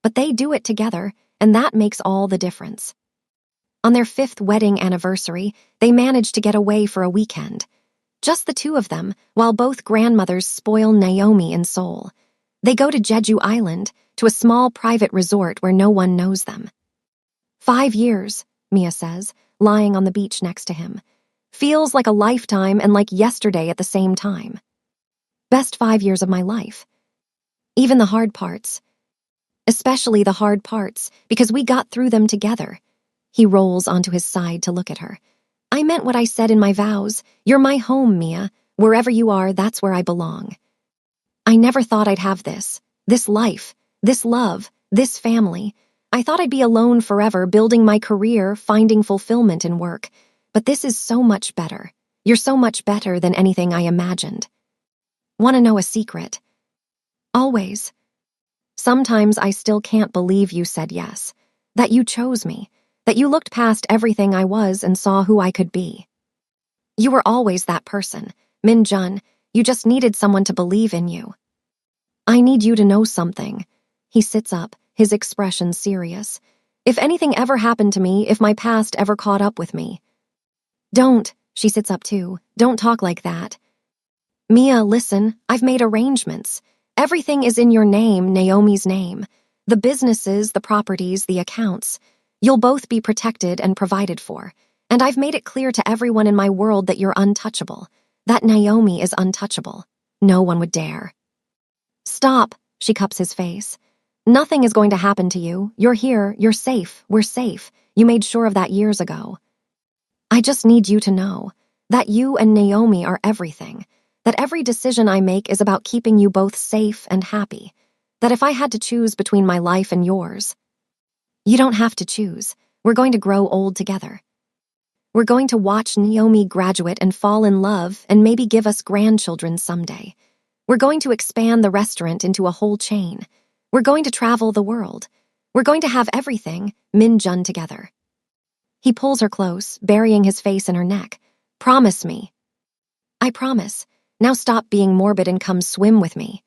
Speaker 1: But they do it together, and that makes all the difference. On their 5th wedding anniversary, they manage to get away for a weekend. Just the two of them, while both grandmothers spoil Naomi in Seoul. They go to Jeju Island, to a small private resort where no one knows them. 5 years, Mia says, lying on the beach next to him. Feels like a lifetime and like yesterday at the same time. Best 5 years of my life. Even the hard parts. Especially the hard parts, because we got through them together. He rolls onto his side to look at her. I meant what I said in my vows. You're my home, Mia. Wherever you are, that's where I belong. I never thought I'd have this life, this love, this family. I thought I'd be alone forever, building my career, finding fulfillment in work. But this is so much better. You're so much better than anything I imagined. Want to know a secret? Always. Sometimes I still can't believe you said yes, that you chose me, that you looked past everything I was and saw who I could be. You were always that person, Min Jun. You just needed someone to believe in you. I need you to know something. He sits up, his expression serious. If anything ever happened to me, if my past ever caught up with me. Don't, she sits up too. Don't talk like that. Mia, listen, I've made arrangements. Everything is in your name, Naomi's name. The businesses, the properties, the accounts. You'll both be protected and provided for. And I've made it clear to everyone in my world that you're untouchable. That Naomi is untouchable. No one would dare. Stop, she cups his face. Nothing is going to happen to you. You're here, you're safe, we're safe. You made sure of that years ago. I just need you to know that you and Naomi are everything. That every decision I make is about keeping you both safe and happy. That if I had to choose between my life and yours, you don't have to choose. We're going to grow old together. We're going to watch Naomi graduate and fall in love and maybe give us grandchildren someday. We're going to expand the restaurant into a whole chain. We're going to travel the world. We're going to have everything, Min Jun, together. He pulls her close, burying his face in her neck. Promise me. I promise. Now stop being morbid and come swim with me.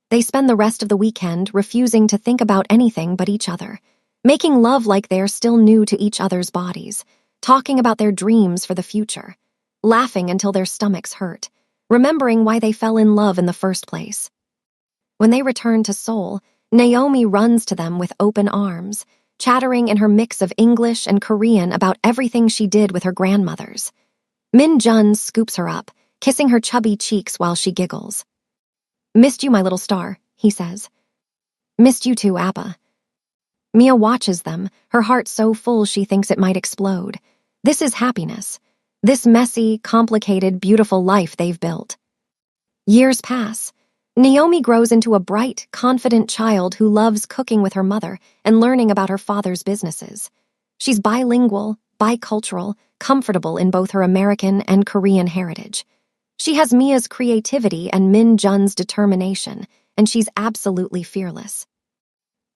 Speaker 1: They spend the rest of the weekend refusing to think about anything but each other, making love like they're still new to each other's bodies, talking about their dreams for the future, laughing until their stomachs hurt, remembering why they fell in love in the first place. When they return to Seoul, Naomi runs to them with open arms, chattering in her mix of English and Korean about everything she did with her grandmothers. Min Jun scoops her up, kissing her chubby cheeks while she giggles. Missed you, my little star, he says. Missed you too, Appa. Mia watches them, her heart so full she thinks it might explode. This is happiness. This messy, complicated, beautiful life they've built. Years pass. Naomi grows into a bright, confident child who loves cooking with her mother and learning about her father's businesses. She's bilingual, bicultural, comfortable in both her American and Korean heritage. She has Mia's creativity and Min Jun's determination, and she's absolutely fearless.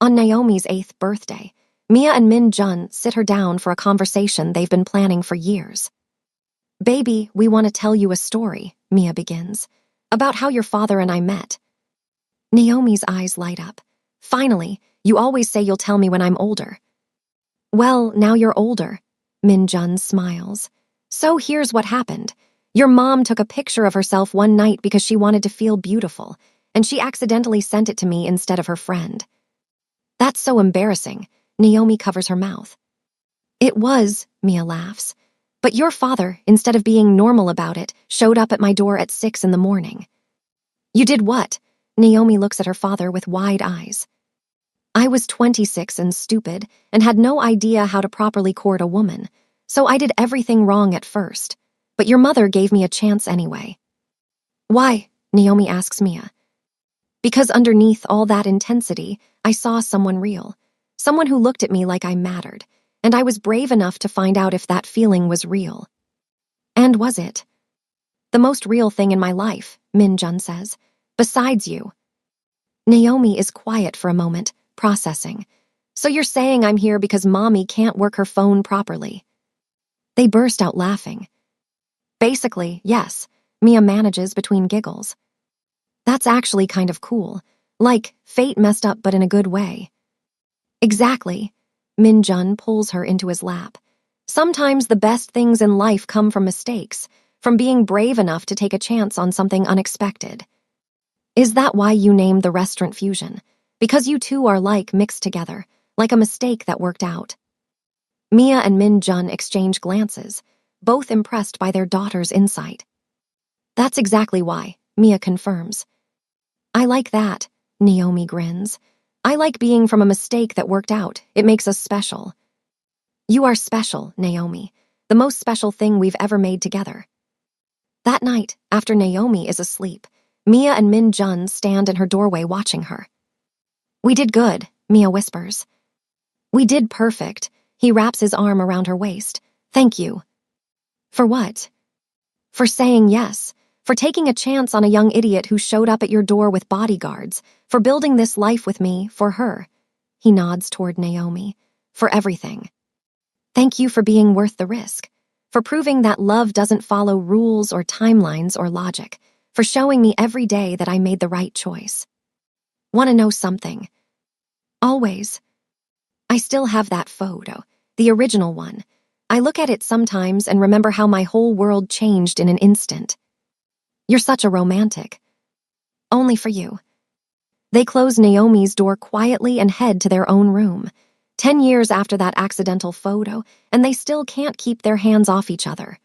Speaker 1: On Naomi's 8th birthday, Mia and Min Jun sit her down for a conversation they've been planning for years. Baby, we want to tell you a story, Mia begins, about how your father and I met. Naomi's eyes light up. Finally, you always say you'll tell me when I'm older. Well, now you're older, Min Jun smiles. So here's what happened. Your mom took a picture of herself one night because she wanted to feel beautiful, and she accidentally sent it to me instead of her friend. That's so embarrassing. Naomi covers her mouth. It was, Mia laughs. But your father, instead of being normal about it, showed up at my door at 6 in the morning. You did what? Naomi looks at her father with wide eyes. I was 26 and stupid and had no idea how to properly court a woman, so I did everything wrong at first. But your mother gave me a chance anyway. Why? Naomi asks Mia. Because underneath all that intensity, I saw someone real, someone who looked at me like I mattered, and I was brave enough to find out if that feeling was real. And was it? The most real thing in my life, Min Jun says, besides you. Naomi is quiet for a moment, processing. So you're saying I'm here because Mommy can't work her phone properly? They burst out laughing. Basically, yes, Mia manages between giggles. That's actually kind of cool. Like, fate messed up but in a good way. Exactly. Min Jun pulls her into his lap. Sometimes the best things in life come from mistakes, from being brave enough to take a chance on something unexpected. Is that why you named the restaurant Fusion? Because you two are like mixed together, like a mistake that worked out. Mia and Min Jun exchange glances, both impressed by their daughter's insight. That's exactly why, Mia confirms. I like that, Naomi grins. I like being from a mistake that worked out. It makes us special. You are special, Naomi. The most special thing we've ever made together. That night, after Naomi is asleep, Mia and Min Jun stand in her doorway watching her. We did good, Mia whispers. We did perfect. He wraps his arm around her waist. Thank you. For what? For saying yes. For taking a chance on a young idiot who showed up at your door with bodyguards. For building this life with me, for her. He nods toward Naomi. For everything. Thank you for being worth the risk. For proving that love doesn't follow rules or timelines or logic. For showing me every day that I made the right choice. Want to know something? Always. I still have that photo, the original one. I look at it sometimes and remember how my whole world changed in an instant. You're such a romantic. Only for you. They close Naomi's door quietly and head to their own room. 10 years after that accidental photo, and they still can't keep their hands off each other.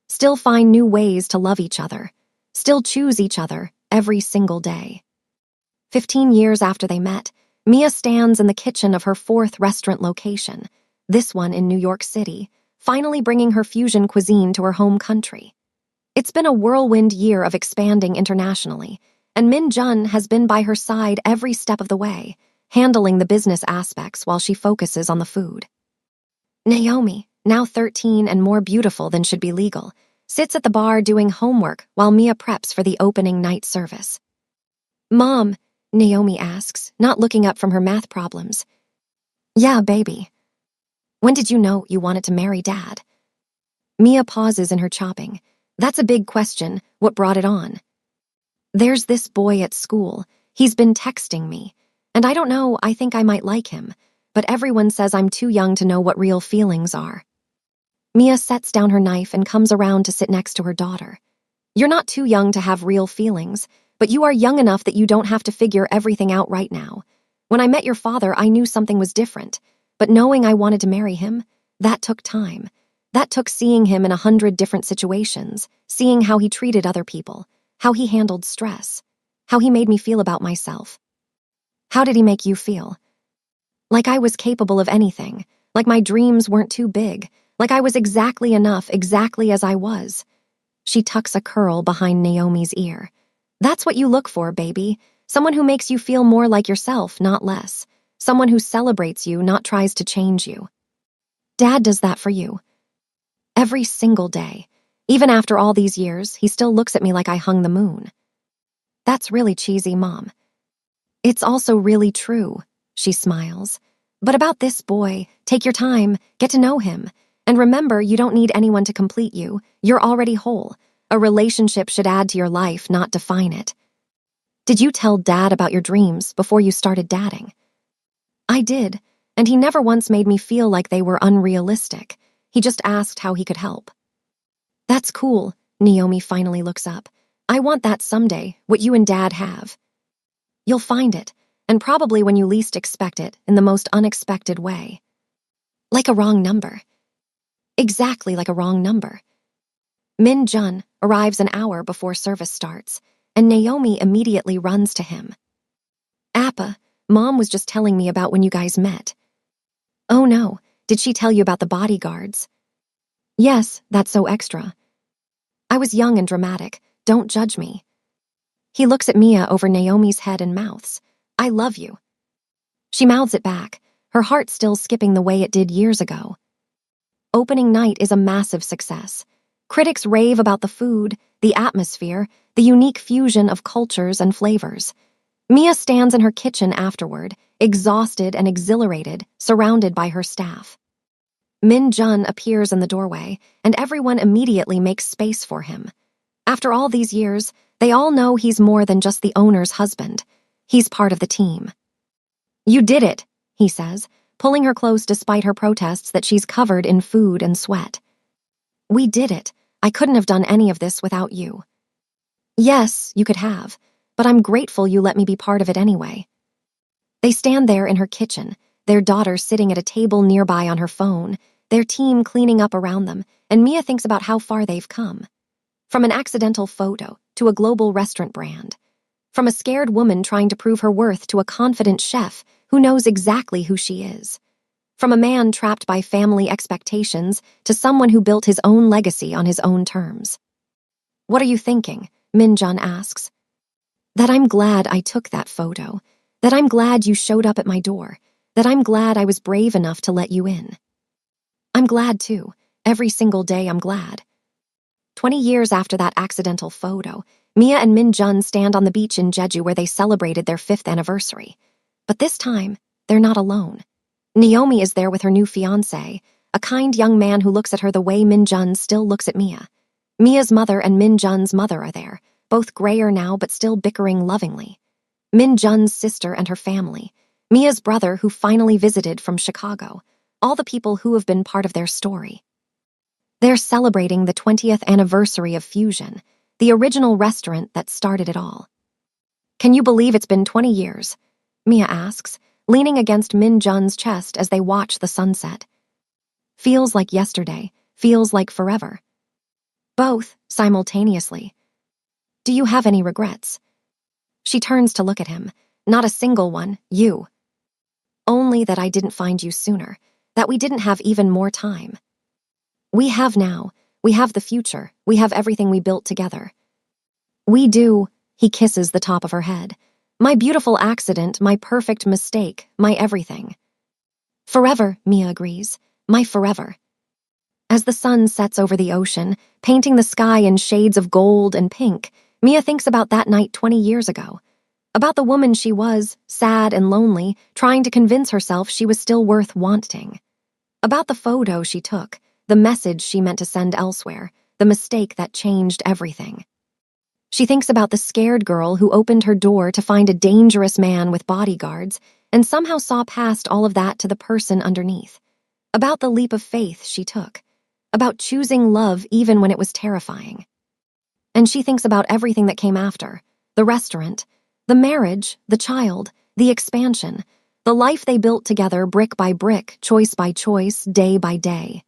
Speaker 1: Still find new ways to love each other. Still choose each other every single day. 15 years after they met, Mia stands in the kitchen of her fourth restaurant location, this one in New York City, finally bringing her fusion cuisine to her home country. It's been a whirlwind year of expanding internationally, and Min Jun has been by her side every step of the way, handling the business aspects while she focuses on the food. Naomi, now 13 and more beautiful than should be legal, sits at the bar doing homework while Mia preps for the opening night service. Mom, Naomi asks, not looking up from her math problems. Yeah, baby. When did you know you wanted to marry Dad? Mia pauses in her chopping. That's a big question. What brought it on? There's this boy at school. He's been texting me. And I don't know, I think I might like him. But everyone says I'm too young to know what real feelings are. Mia sets down her knife and comes around to sit next to her daughter. You're not too young to have real feelings, but you are young enough that you don't have to figure everything out right now. When I met your father, I knew something was different. But knowing I wanted to marry him, that took time. That took seeing him in 100 different situations, seeing how he treated other people, how he handled stress, how he made me feel about myself. How did he make you feel? Like I was capable of anything, like my dreams weren't too big, like I was exactly enough, exactly as I was. She tucks a curl behind Naomi's ear. That's what you look for, baby. Someone who makes you feel more like yourself, not less. Someone who celebrates you, not tries to change you. Dad does that for you. Every single day. Even after all these years, he still looks at me like I hung the moon. That's really cheesy, Mom. It's also really true, she smiles. But about this boy, take your time, get to know him. And remember, you don't need anyone to complete you. You're already whole. A relationship should add to your life, not define it. Did you tell Dad about your dreams before you started dadding? I did, and he never once made me feel like they were unrealistic. He just asked how he could help. That's cool, Naomi finally looks up. I want that someday, what you and Dad have. You'll find it, and probably when you least expect it, in the most unexpected way. Like a wrong number. Exactly like a wrong number. Min Jun arrives an hour before service starts, and Naomi immediately runs to him. Appa, Mom was just telling me about when you guys met. Oh no, did she tell you about the bodyguards? Yes, that's so extra. I was young and dramatic, don't judge me. He looks at Mia over Naomi's head and mouths. I love you. She mouths it back, her heart still skipping the way it did years ago. Opening night is a massive success. Critics rave about the food, the atmosphere, the unique fusion of cultures and flavors. Mia stands in her kitchen afterward, exhausted and exhilarated, surrounded by her staff. Min Jun appears in the doorway, and everyone immediately makes space for him. After all these years, they all know he's more than just the owner's husband. He's part of the team. "You did it," he says, pulling her close despite her protests that she's covered in food and sweat. "We did it. I couldn't have done any of this without you." "Yes, you could have, but I'm grateful you let me be part of it anyway." They stand there in her kitchen, their daughter sitting at a table nearby on her phone, their team cleaning up around them, and Mia thinks about how far they've come. From an accidental photo to a global restaurant brand. From a scared woman trying to prove her worth to a confident chef who knows exactly who she is. From a man trapped by family expectations to someone who built his own legacy on his own terms. "What are you thinking?" Min Jun asks. "That I'm glad I took that photo. That I'm glad you showed up at my door. That I'm glad I was brave enough to let you in. I'm glad too. Every single day I'm glad." 20 years after that accidental photo, Mia and Min Jun stand on the beach in Jeju where they celebrated their 5th anniversary. But this time, they're not alone. Naomi is there with her new fiancé, a kind young man who looks at her the way Min Jun still looks at Mia. Mia's mother and Min Jun's mother are there, both grayer now but still bickering lovingly. Min Jun's sister and her family, Mia's brother who finally visited from Chicago, all the people who have been part of their story. They're celebrating the 20th anniversary of Fusion, the original restaurant that started it all. "Can you believe it's been 20 years? Mia asks, leaning against Min Jun's chest as they watch the sunset. "Feels like yesterday, feels like forever." Both, simultaneously. "Do you have any regrets?" She turns to look at him. "Not a single one, you. Only that I didn't find you sooner, that we didn't have even more time. We have now, we have the future, we have everything we built together." "We do," he kisses the top of her head. "My beautiful accident, my perfect mistake, my everything." "Forever," Mia agrees. "My forever." As the sun sets over the ocean, painting the sky in shades of gold and pink, Mia thinks about that night 20 years ago. About the woman she was, sad and lonely, trying to convince herself she was still worth wanting. About the photo she took, the message she meant to send elsewhere, the mistake that changed everything. She thinks about the scared girl who opened her door to find a dangerous man with bodyguards and somehow saw past all of that to the person underneath. About the leap of faith she took. About choosing love even when it was terrifying. And she thinks about everything that came after, the restaurant, the marriage, the child, the expansion, the life they built together brick by brick, choice by choice, day by day.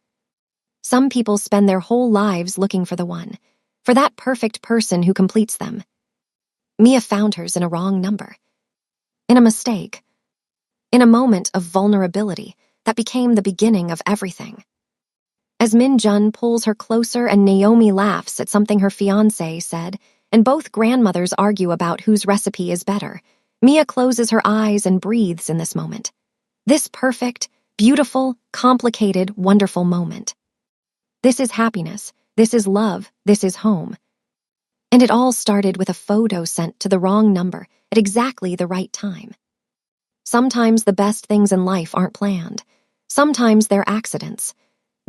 Speaker 1: Some people spend their whole lives looking for the one, for that perfect person who completes them. Mia found hers in a wrong number. In a mistake. In a moment of vulnerability that became the beginning of everything. As Min Jun pulls her closer and Naomi laughs at something her fiancé said, and both grandmothers argue about whose recipe is better, Mia closes her eyes and breathes in this moment. This perfect, beautiful, complicated, wonderful moment. This is happiness, this is love, this is home. And it all started with a photo sent to the wrong number at exactly the right time. Sometimes the best things in life aren't planned. Sometimes they're accidents.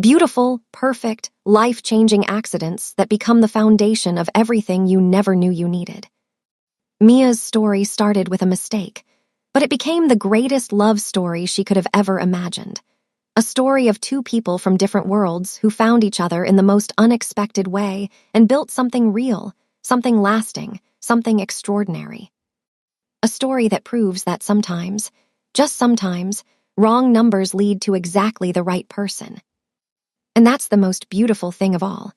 Speaker 1: Beautiful, perfect, life-changing accidents that become the foundation of everything you never knew you needed. Mia's story started with a mistake, but it became the greatest love story she could have ever imagined. A story of two people from different worlds who found each other in the most unexpected way and built something real, something lasting, something extraordinary. A story that proves that sometimes, just sometimes, wrong numbers lead to exactly the right person. And that's the most beautiful thing of all.